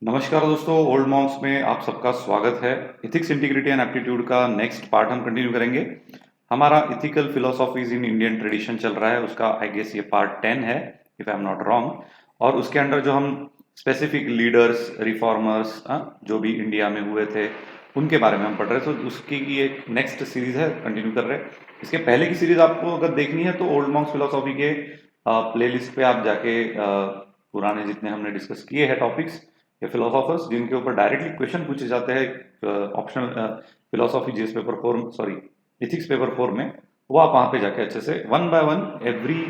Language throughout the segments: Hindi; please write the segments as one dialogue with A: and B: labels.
A: नमस्कार दोस्तों, ओल्ड मॉन्क्स में आप सबका स्वागत है। इथिक्स, इंटीग्रिटी एंड एप्टीट्यूड का नेक्स्ट पार्ट हम कंटिन्यू करेंगे। हमारा ethical philosophies in Indian tradition चल रहा है, उसका आई गेस ये पार्ट 10 है, if I am not wrong. और उसके अंडर जो हम स्पेसिफिक लीडर्स, रिफॉर्मर्स जो भी इंडिया में हुए थे उनके बारे में हम पढ़ रहे हैं। तो उसकी की एक नेक्स्ट सीरीज है, कंटिन्यू कर रहे हैं। इसके पहले की सीरीज आपको अगर देखनी है तो ओल्ड मॉन्क्स फिलोसॉफी के प्लेलिस्ट पे आप जाके पुराने जितने हमने डिस्कस किए हैं टॉपिक्स या फिलोसोफर्स जिनके ऊपर डायरेक्टली क्वेश्चन पूछे जाते हैं optional philosophy GS paper 4, sorry ethics paper 4 में, वो आप वहां पे जाके अच्छे से one by one every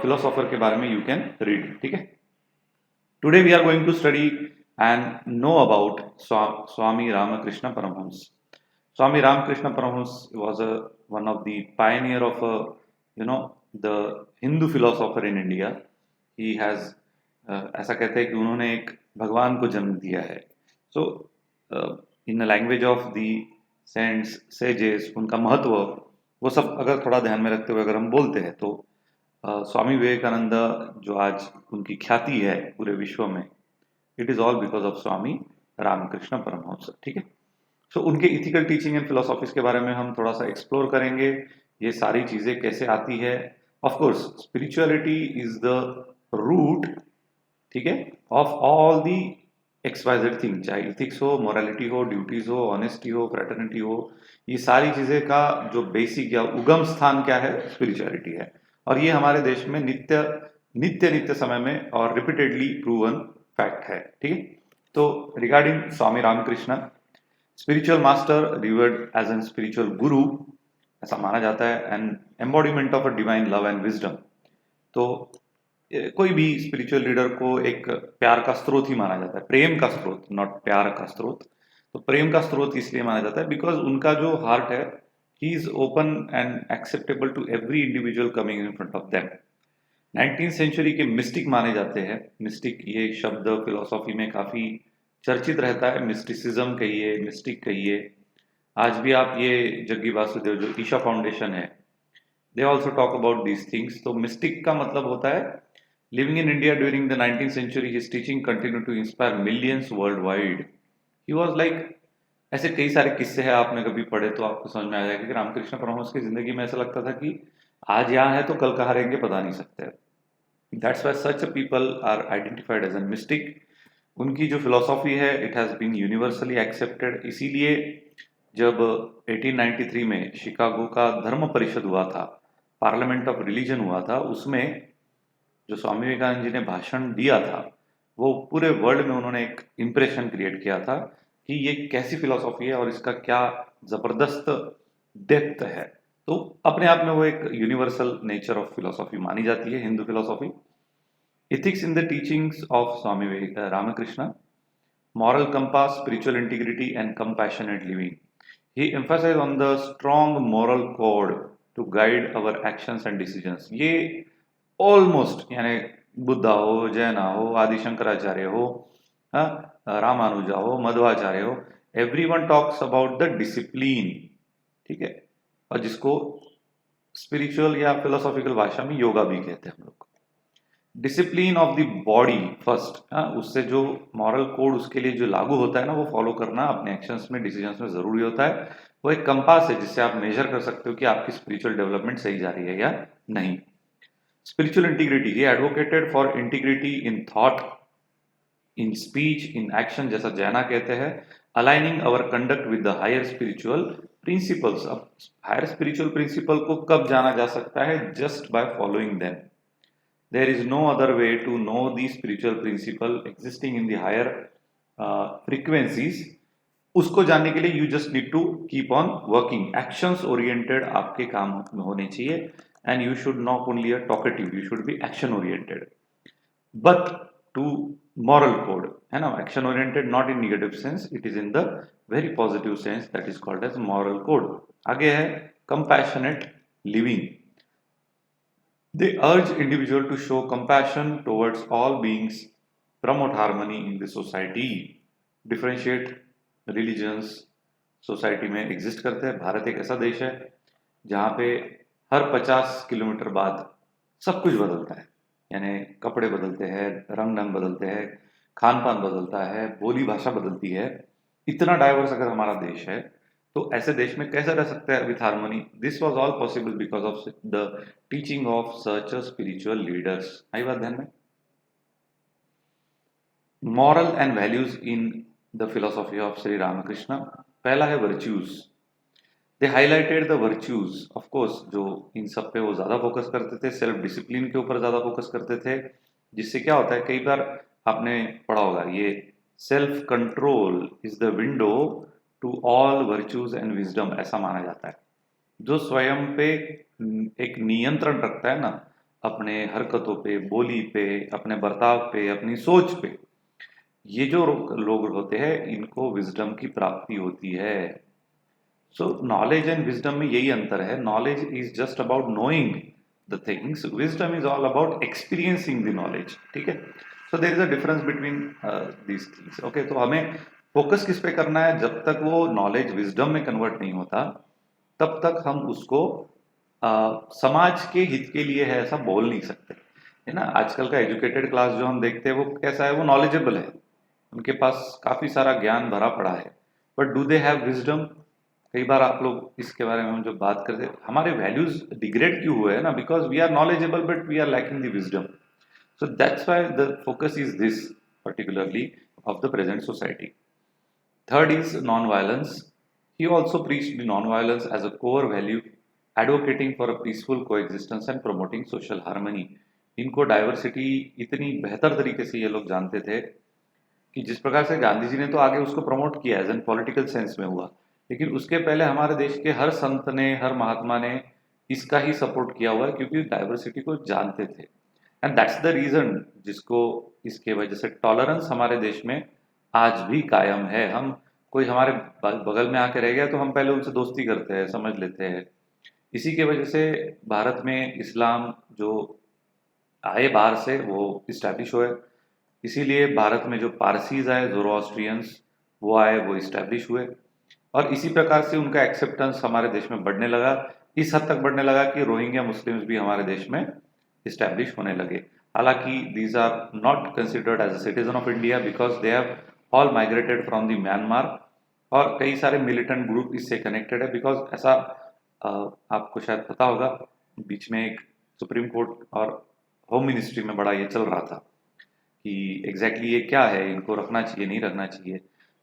A: philosopher के बारे में यू कैन रीड। ठीक है, today we are going to study and know about Swami Ramakrishna Paramahansa. Swami Ramakrishna Paramahansa was one of the pioneer of the Hindu philosopher in India. He has ऐसा कहते हैं कि उन्होंने एक भगवान को जन्म दिया है। So in language of the saints sages, उनका महत्व वो सब अगर थोड़ा ध्यान में रखते हुए अगर हम बोलते हैं तो स्वामी विवेकानंद जो आज उनकी ख्याति है पूरे विश्व में, it is all because of Swami Ramakrishna Paramahamsa. ठीक है, सो उनके इथिकल टीचिंग एंड फिलोसॉफीज के बारे में हम थोड़ा सा एक्सप्लोर करेंगे। ये सारी चीजें कैसे आती है। Of course spirituality is the root, ठीक है, of all the XYZ thing, चाहे इथिक्स हो, मोरालिटी हो, ड्यूटीज हो, ऑनेस्टी हो, फ्रेटर्निटी हो, ये सारी चीजें का जो बेसिक या उगम स्थान क्या है, स्पिरिचुअलिटी है। और ये हमारे देश में नित्य नित्य नित्य समय में और रिपीटेडली प्रूवन फैक्ट है। ठीक है, तो regarding Swami Ramakrishna, spiritual master revered as an spiritual guru, ऐसा माना जाता है, an embodiment of a divine love and wisdom. तो कोई भी स्पिरिचुअल लीडर को एक प्यार का स्रोत ही माना जाता है, प्रेम का स्रोत, नॉट प्यार का स्रोत। तो प्रेम का स्रोत इसलिए माना जाता है बिकॉज उनका जो हार्ट है, he is open and acceptable to every individual coming in front of them. 19th century के मिस्टिक माने जाते हैं। मिस्टिक ये शब्द फिलोसॉफी में काफी चर्चित रहता है, मिस्टिसिज्म कहिए, मिस्टिक कहिए। आज भी आप ये जग्गी वासुदेव जो ईशा फाउंडेशन है, they also talk about these things. तो मिस्टिक का मतलब होता है living in India during the 19th century, his teaching continue to inspire millions worldwide. He was like, ऐसे कई सारे किस्से हैं, आपने कभी पढ़े तो आपको समझ में आ जाएगा कि रामकृष्ण परमहंस की जिंदगी में ऐसा लगता था कि आज यहाँ है तो कल कहाँ रहेंगे पता नहीं सकते। That's why such people are identified as an mystic. उनकी जो फिलोसॉफी है it has been universally accepted. इसीलिए जब 1893 में शिकागो का धर्म परिषद हुआ था, पार्लियामेंट ऑफ रिलीजन हुआ था, उसमें जो स्वामी विवेकानंद जी ने भाषण दिया था, वो पूरे वर्ल्ड में उन्होंने एक इम्प्रेशन क्रिएट किया था कि ये कैसी फिलोसॉफी है और इसका क्या जबरदस्त डेप्थ है। तो अपने आप में वो एक यूनिवर्सल नेचर ऑफ फिलोसॉफी मानी जाती है, Hindu philosophy. Ethics in the teachings of Swami Ramakrishna, moral compass, spiritual integrity, and compassionate living. He emphasized on the strong moral code to guide our actions and decisions. ये ऑलमोस्ट यानी बुद्धा हो, जैना हो, आदि शंकराचार्य हो, रामानुजा हो, मध्वाचार्य हो, everyone talks about the discipline. ठीक है, और जिसको स्पिरिचुअल या फिलोसॉफिकल भाषा में योगा भी कहते हैं हम लोग। Discipline of the body first, उससे जो मॉरल कोड उसके लिए जो लागू होता है ना, वो फॉलो करना अपने एक्शंस में, डिसीजंस में जरूरी होता है। वो एक कंपास है जिससे आप मेजर कर सकते हो कि आपकी स्पिरिचुअल डेवलपमेंट सही जा रही है या नहीं। स्पिरिचुअल इंटीग्रिटी, ये advocated for integrity in thought, in speech, in action, जैसा जैना कहते हैं। Aligning our conduct with the higher spiritual principles. अब हायर स्पिरिचुअल प्रिंसिपल को कब जाना जा सकता है? Just by following them. There is no other way to know the spiritual principle existing in the higher frequencies. उसको जानने के लिए you just need to keep on working. Actions oriented आपके काम होने चाहिए, and you should not only a talkative, you should be action oriented. But to moral code है ना, action oriented not in negative sense, it is in the very positive sense, that is called as moral code. आगे है compassionate living. They urge individual to show compassion towards all beings, promote harmony in the society, differentiate religions society में एग्जिस्ट करते हैं। भारत एक ऐसा देश है जहाँ पे हर 50 किलोमीटर बाद सब कुछ बदलता है, यानी कपड़े बदलते हैं, रंग ढंग बदलते हैं, खान पान बदलता है, बोली भाषा बदलती है। इतना डाइवर्स अगर हमारा देश है तो ऐसे देश में कैसे रह सकते हैं with harmony? This was all possible because of the teaching of such spiritual leaders. आई बात ध्यान में? Moral and values in the philosophy of Shri Ramakrishna. पहला है virtues. They highlighted the virtues, of course जो इन सब पे वो ज्यादा फोकस करते थे, सेल्फ डिसिप्लिन के ऊपर ज्यादा फोकस करते थे, जिससे क्या होता है, कई बार आपने पढ़ा होगा ये, self control is the window to all virtues and wisdom, ऐसा माना जाता है। जो स्वयं पे एक नियंत्रण रखता है ना, अपने हरकतों पे, बोली पे, अपने बर्ताव पे, अपनी सोच पे, ये जो लोग होते हैं इनको विजडम की प्राप्ति होती है। सो नॉलेज एंड विजडम में यही अंतर है। Knowledge is just about knowing the things, wisdom is all about experiencing the knowledge. ठीक है, so there is a difference between these things. Okay, तो हमें फोकस किस पे करना है? जब तक वो नॉलेज विजडम में कन्वर्ट नहीं होता तब तक हम उसको समाज के हित के लिए है ऐसा बोल नहीं सकते, है ना। आजकल का एजुकेटेड क्लास जो हम देखते हैं वो कैसा है? वो नॉलेजेबल है, उनके पास काफी सारा ज्ञान भरा पड़ा है, but do they have wisdom? कई बार आप लोग इसके बारे में हम जो बात करते हैं, हमारे वैल्यूज डिग्रेड क्यों हुए हैं ना, because we are knowledgeable but we are lacking the wisdom. So that's why the focus is this particularly of the present society. Third is non-violence. He also preached the non-violence as a core value, advocating for a peaceful coexistence and promoting social harmony. इनको डाइवर्सिटी इतनी बेहतर तरीके से ये लोग जानते थे कि जिस प्रकार से गांधी जी ने तो आगे उसको प्रमोट किया एज एन पॉलिटिकल सेंस में हुआ, लेकिन उसके पहले हमारे देश के हर संत ने, हर महात्मा ने इसका ही सपोर्ट किया हुआ है, क्योंकि डाइवर्सिटी को जानते थे। एंड दैट्स द रीजन जिसको, इसके वजह से टॉलरेंस हमारे देश में आज भी कायम है। हम, कोई हमारे बगल में आके रह गया तो हम पहले उनसे दोस्ती करते हैं, समझ लेते हैं। इसी के वजह से भारत में इस्लाम जो आए बाहर से वो इस्टेब्लिश हुए, इसीलिए भारत में जो पारसीज आए, ज़ोरोआस्ट्रियंस, वो आए, वो इस्टेब्लिश हुए, और इसी प्रकार से उनका एक्सेप्टेंस हमारे देश में बढ़ने लगा। इस हद तक बढ़ने लगा कि रोहिंग्या मुस्लिम्स भी हमारे देश में इस्टेब्लिश होने लगे। हालांकि these are not considered as a citizen of India because they have all migrated from the Myanmar, और कई सारे मिलिटेंट ग्रुप इससे कनेक्टेड है। बिकॉज ऐसा आपको शायद पता होगा, बीच में एक सुप्रीम कोर्ट और होम मिनिस्ट्री में बड़ा ये चल रहा था कि एग्जैक्टली ये क्या है, इनको रखना चाहिए नहीं रखना चाहिए।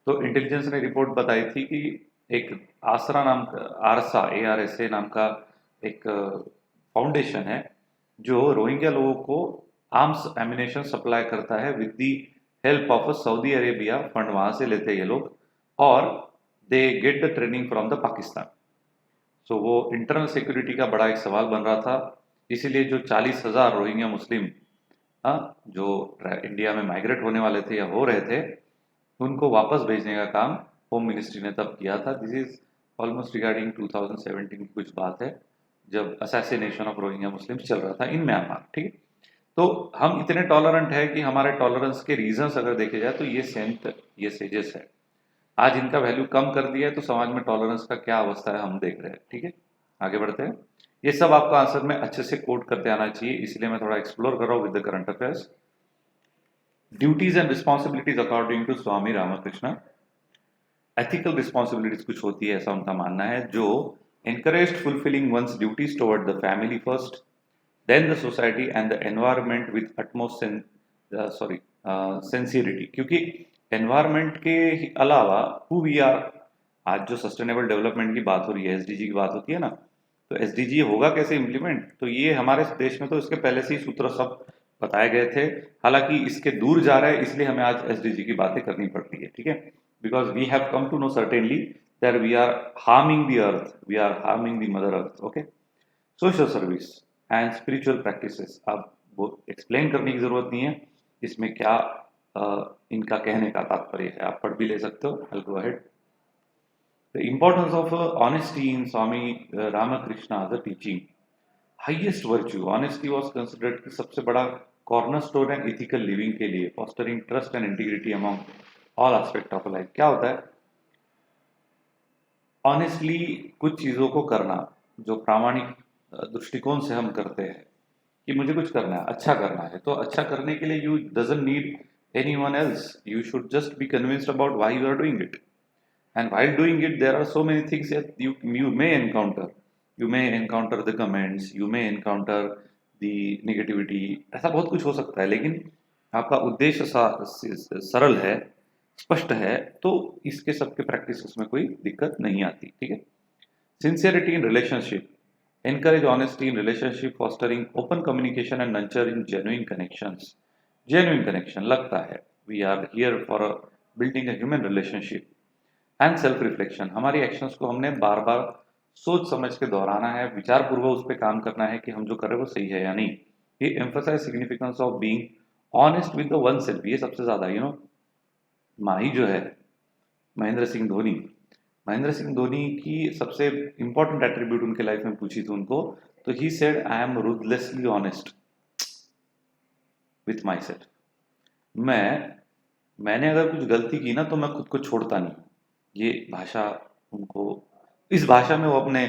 A: तो इंटेलिजेंस ने रिपोर्ट बताई थी कि एक आसरा नाम का, आरसा, ARSA नाम का एक फाउंडेशन है जो रोहिंग्या लोगों को आर्म्स एमिनेशन सप्लाई करता है with the help of Saudi Arabia. Fund वहां से लेते हैं ये लोग, और they get the training from the Pakistan. So वो इंटरनल सिक्योरिटी का बड़ा एक सवाल बन रहा था, इसीलिए जो 40,000 रोहिंग्या मुस्लिम जो इंडिया में माइग्रेट होने वाले थे या हो रहे थे, उनको वापस भेजने का काम होम मिनिस्ट्री ने तब किया था। दिस इज ऑलमोस्ट रिगार्डिंग 2017 की कुछ बात है, जब असैसिनेशन ऑफ रोहिंग्या मुस्लिम्स चल रहा था इन म्यांमार। ठीक है, तो हम इतने टॉलरेंट है कि हमारे टॉलरेंस के रीजंस अगर देखे जाए तो ये सेंट, ये सेजेस है। आज इनका वैल्यू कम कर दिया है तो समाज में टॉलरेंस का क्या अवस्था है हम देख रहे हैं। ठीक है, आगे बढ़ते हैं। ये सब आपको आंसर में अच्छे से कोट करते आना चाहिए, इसलिए मैं थोड़ा एक्सप्लोर कर रहा हूँ with the current affairs. Duties and responsibilities according to Swami Ramakrishna. Ethical responsibilities कुछ होती है, ऐसा उनका मानना है, जो encouraged fulfilling one's duties toward the family first, then the society and the environment with utmost sincerity। क्योंकि एनवायरमेंट के अलावा who we are, आज जो सस्टेनेबल डेवलपमेंट की बात हो रही है, SDG की बात होती है ना, तो SDG होगा कैसे इम्प्लीमेंट? तो ये हमारे देश में तो इसके पहले से ही सूत्र सब बताए गए थे, हालांकि इसके दूर जा रहा है, इसलिए हमें आज SDG की बातें करनी पड़ती है। ठीक है, because we have come to know certainly that we are harming the earth, we are harming the mother earth। okay, social service and spiritual practices, अब वो एक्सप्लेन करने की जरूरत नहीं है इसमें क्या इनका कहने का तात्पर्य है, आप पढ़ भी ले सकते हो। I'll go ahead। The importance of honesty in Swami Ramakrishna the teaching, highest virtue, honesty was considered कि सबसे बड़ा cornerstone है ethical living के लिए, fostering trust and integrity among all aspect of life। क्या होता है ऑनेस्टली कुछ चीज़ों को करना, जो प्रामाणिक दृष्टिकोण से हम करते हैं कि मुझे कुछ करना है, अच्छा करना है, तो अच्छा करने के लिए you doesn't need anyone else. You should just be convinced about why you are doing it. And while doing it, there are so many things that you may encounter. You may encounter the comments, you may encounter the negativity, ऐसा बहुत कुछ हो सकता है, लेकिन आपका उद्देश्य सरल है, स्पष्ट है, तो इसके सबके प्रैक्टिस में कोई दिक्कत नहीं आती, ठीक है। Sincerity in relationship, encourage honesty in relationship, fostering open communication and nurturing genuine connections. Genuine connection लगता है, we are here for building a human relationship. And self reflection, हमारी एक्शंस को हमने बार बार सोच समझ के दोहराना है, विचार पूर्वक उस पर काम करना है कि हम जो कर रहे हैं वो सही है या नहीं। ये emphasize significance of being honest with the one self, ये सबसे ज्यादा माही जो है महेंद्र सिंह धोनी की सबसे इंपॉर्टेंट एट्रीब्यूट उनके लाइफ में पूछी थी उनको, तो he said I am ruthlessly honest with my self. मैंने अगर कुछ गलती की ना तो मैं खुद को छोड़ता नहीं। ये भाषा उनको, इस भाषा में वो अपने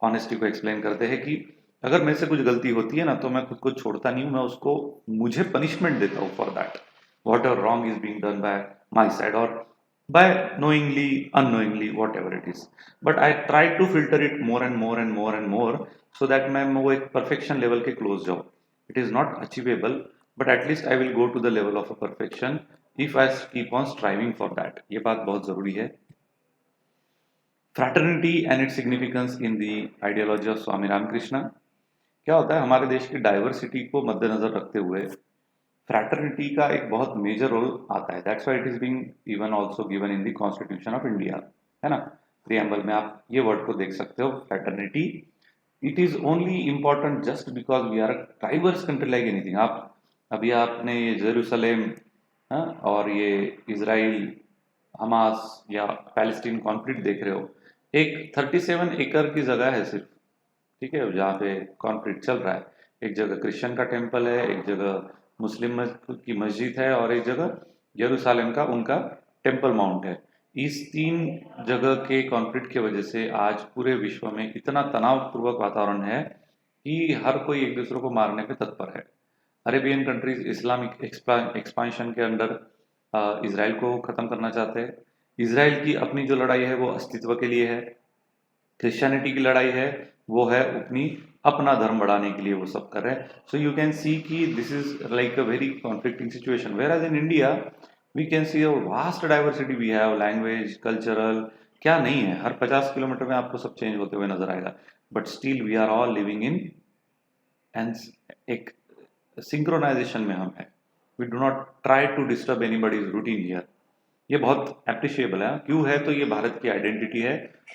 A: ऑनेस्टी को एक्सप्लेन करते हैं कि अगर मेरे से कुछ गलती होती है ना तो मैं खुद को छोड़ता नहीं हूँ, मैं उसको, मुझे पनिशमेंट देता हूँ for that what ever wrong is being done by my side और bye knowingly unknowingly whatever it is, but I try to filter it more and more and more and more so that मैं वो एक perfection level के close जाऊँ। It is not achievable, but at least I will go to the level of a perfection if I keep on striving for that। ये बात बहुत जरूरी है। Fraternity and its significance in the ideology of Swami Ramakrishna. क्या होता है, हमारे देश की डाइवर्सिटी को मद्देनजर रखते हुए फ्रैटर्निटी का एक बहुत मेजर रोल आता है। That's why it is being even also given in the constitution of India, है ना। प्रियम्बल में आप ये वर्ड को देख सकते हो, fraternity. It is only important just because we are a diverse country like anything. आप अभी आपने ये जेरूसलेम और ये इजराइल हमास या पैलेस्टीन कॉन्फ्लिक्ट देख रहे हो, एक 37 एकड़ की जगह है सिर्फ, ठीक है, जहाँ पे कॉन्फ्लिक्ट चल रहा है। एक जगह क्रिश्चियन का टेम्पल है, एक जगह मुस्लिम की मस्जिद है और एक जगह यरूशलेम का उनका टेम्पल माउंट है। इस 3 जगह के कॉन्फ्लिक्ट की वजह से आज पूरे विश्व में इतना तनावपूर्वक वातावरण है कि हर कोई एक दूसरे को मारने पे तत्पर है। अरेबियन कंट्रीज इस्लामिक एक्सपांशन के अंडर इसराइल को खत्म करना चाहते हैं। इसराइल की अपनी जो लड़ाई है वो अस्तित्व के लिए है। क्रिश्चियनिटी की लड़ाई है वो है अपना धर्म बढ़ाने के लिए, वो सब कर रहे हैं। सो यू कैन सी कि this is like a very conflicting situation, whereas in India we can see a vast diversity we have, language, cultural, क्या नहीं है। हर 50 किलोमीटर में आपको सब चेंज होते हुए नजर आएगा, but still we are all living in and एक सिंक्रोनाइजेशन में हम है। We do not try to disturb anybody's routine here. ये बहुत अप्रिशिएबल है। क्यों है, तो ये भारत की आइडेंटिटी है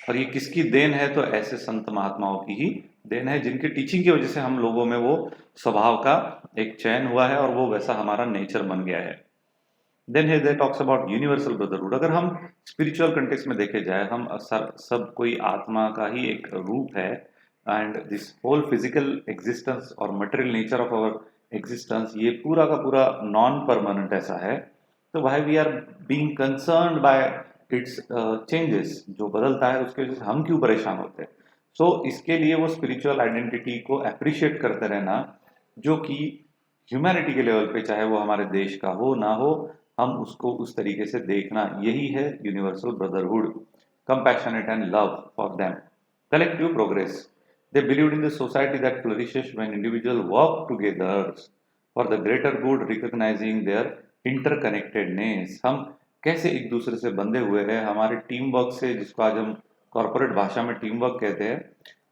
A: और ये किसकी देन है, तो ऐसे संत महात्माओं की ही देन है जिनके टीचिंग की वजह से हम लोगों में वो स्वभाव का एक चयन हुआ है और वो वैसा हमारा नेचर बन गया है। देन है दे टॉक्स अबाउट यूनिवर्सल ब्रदरहुड। अगर हम स्पिरिचुअल कंटेक्स्ट में देखे जाए, हम सब कोई आत्मा का ही एक रूप है and this whole physical existence और material nature of our existence, ये पूरा का पूरा नॉन परमानेंट ऐसा है। तो why we are being concerned by its changes, जो बदलता है उसके वजह से हम क्यों परेशान होते हैं। सो इसके लिए वो स्पिरिचुअल आइडेंटिटी को अप्रिशिएट करते रहना, जो कि ह्यूमैनिटी के लेवल पे, चाहे वो हमारे देश का हो ना हो, हम उसको उस तरीके से देखना, यही है universal brotherhood. Compassionate and love for them, collective progress. They believed in the society that flourishes when individuals work together for the greater good, recognizing their interconnectedness. हम कैसे एक दूसरे से बंधे हुए हैं हमारे टीम वर्क से, जिसको आज हम कॉर्पोरेट भाषा में टीम वर्क कहते हैं।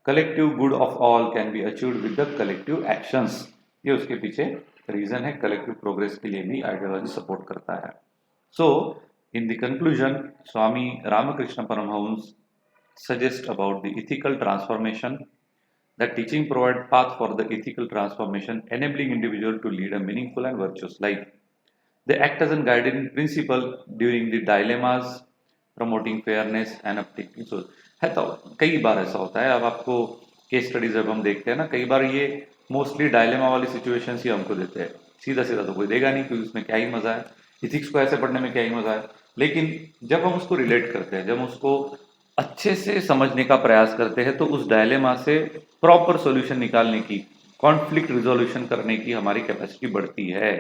A: Collective good of all can be achieved with the collective actions, ये उसके पीछे रीजन है। कलेक्टिव प्रोग्रेस के लिए भी आइडियोलॉजी सपोर्ट करता है। So in the conclusion, Swami Ramakrishna Paramahamsa suggest about the ethical transformation. That teaching provide path for the ethical transformation, enabling individual to lead a meaningful and virtuous life. They act as a guiding principle during the dilemmas, promoting fairness and uplifting soul। है तो कई बार ऐसा होता है, अब आपको केस स्टडीज जब हम देखते हैं ना, कई बार ये मोस्टली डायलेमा वाली सिचुएशंस ही हमको देते हैं। सीधा सीधा तो कोई देगा नहीं, क्योंकि उसमें क्या ही मजा है, इथिक्स को ऐसे पढ़ने में क्या ही मजा है। लेकिन जब हम उसको रिलेट करते हैं, जब हम उसको अच्छे से समझने का प्रयास करते हैं, तो उस डायलेमा से प्रॉपर सॉल्यूशन निकालने की, कॉन्फ्लिक्ट रिजोल्यूशन करने की हमारी कैपेसिटी बढ़ती है।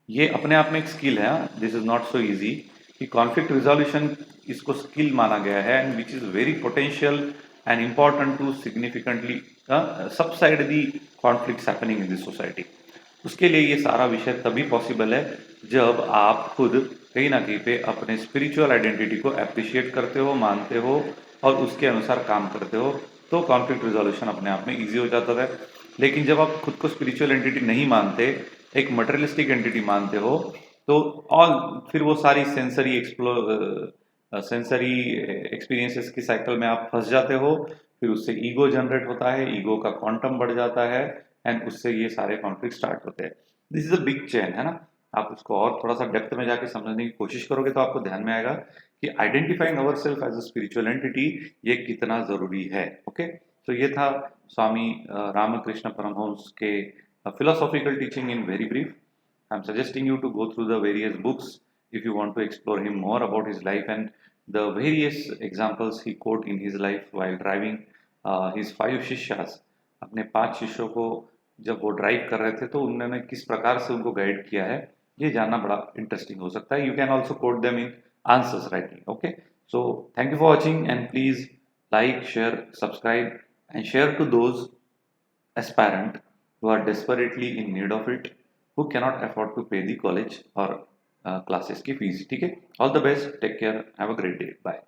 A: ये अपने आप में एक स्किल है, this is not so easy कि कॉन्फ्लिक्ट रिजोल्यूशन इसको स्किल माना गया है and which is very potential and important to significantly subside the conflicts happening in this society. उसके लिए ये सारा विषय तभी पॉसिबल है जब आप खुद कहीं ना कहीं पे अपने स्पिरिचुअल आइडेंटिटी को अप्रिशिएट करते हो, मानते हो और उसके अनुसार काम करते हो, तो कॉन्फ्लिक्ट रिजोल्यूशन अपने आप में ईजी हो जाता है। लेकिन जब आप खुद को स्पिरिचुअल एंटिटी नहीं मानते, एक मटेरियलिस्टिक एंटिटी मानते हो, तो ऑल फिर वो सारी सेंसरी एक्सपीरियंसेस की साइकिल में आप फंस जाते हो। फिर उससे ईगो जनरेट होता है, ईगो का क्वांटम बढ़ जाता है एंड उससे ये सारे कॉन्फ्लिक्ट स्टार्ट होते हैं। This is a big chain, है ना। आप उसको और थोड़ा सा डेप्थ में जाके समझने की कोशिश करोगे तो आपको ध्यान में आएगा कि identifying our self as a spiritual entity ये कितना जरूरी है। ओके, तो ये था स्वामी रामकृष्ण परमहंस के philosophical teaching in very brief. I'm suggesting you to go through the various books if you want to explore him more about his life and the various examples he quote in his life while driving his 5 शिष्यास। अपने 5 शिष्यों को जब वो ड्राइव कर रहे थे तो उन्होंने किस प्रकार से उनको गाइड किया है, ये जानना बड़ा इंटरेस्टिंग हो सकता है। You can also quote them in answers writing. Okay, so thank you for watching and please like, share, subscribe and share to those aspirant who are desperately in need of it, who cannot afford to pay the college or classes की fees। ठीक है, all the best, take care, have a great day, bye।